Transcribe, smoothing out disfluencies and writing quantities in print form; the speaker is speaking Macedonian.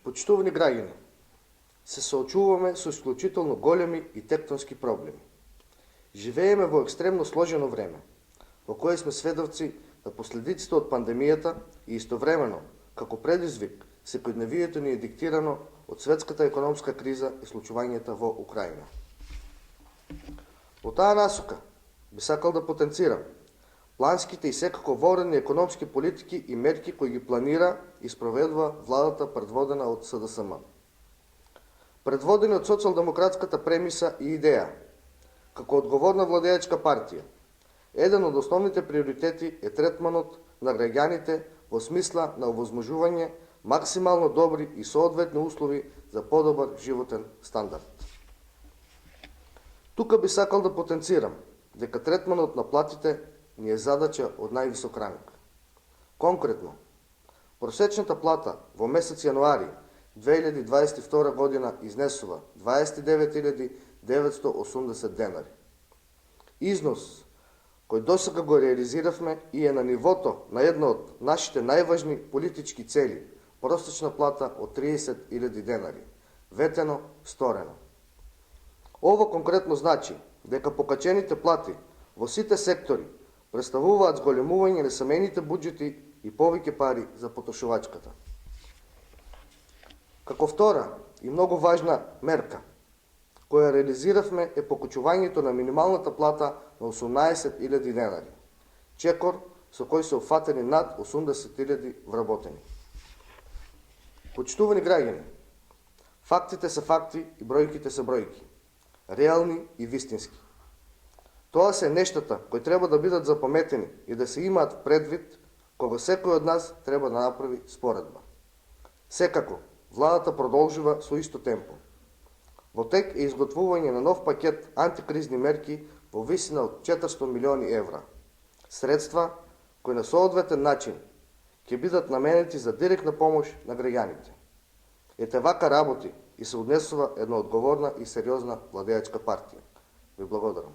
Почитувани граѓани, се соочуваме со исклучително големи и тектонски проблеми. Живееме во екстремно сложено време, во кое сме сведовци на последиците од пандемијата и истовремено, како предизвик, секојдневието ни е диктирано од светската економска криза и случувањата во Украина. Во таа насока би сакал да потенцирам планските и секако воорени економски политики и мерки кои ги планира и спроведува владата предводена од СДСМ. Предводени од социјалдемократската премиса и идеја, како одговорна владеачка партија, еден од основните приоритети е третманот на граѓаните во смисла на овозможување максимално добри и соодветни услови за подобар животен стандард. Тука би сакал да потенцирам дека третманот на платите ни е задача од највисок ранг. Конкретно, просечната плата во месец јануари 2022 година изнесува 29.980 денари. Износ кој досега го реализиравме и е на нивото на една од нашите најважни политички цели, просечна плата од 30.000 денари, ветено, сторено. Ово конкретно значи дека покачените плати во сите сектори представуваат зголемување на семејните буџети и повеќе пари за потрошувачката. Како втора и многу важна мерка, која реализиравме е покачувањето на минималната плата на 18.000 денари, чекор со кој се офатени над 80.000 вработени. Почитувани граѓани, фактите се факти и бројките се бројки, реални и вистински. Тоа се нештата кои треба да бидат запаметени и да се имаат предвид кога секој од нас треба да направи споредба. Секако, владата продолжува со исто темпо. Во тек е изготвување на нов пакет антикризни мерки во висина од 400 милиони евра. Средства кои на соодветен начин ќе бидат наменети за директна помош на граѓаните. Ете вака работи и се однесува една одговорна и сериозна владеачка партија. Ви благодарам.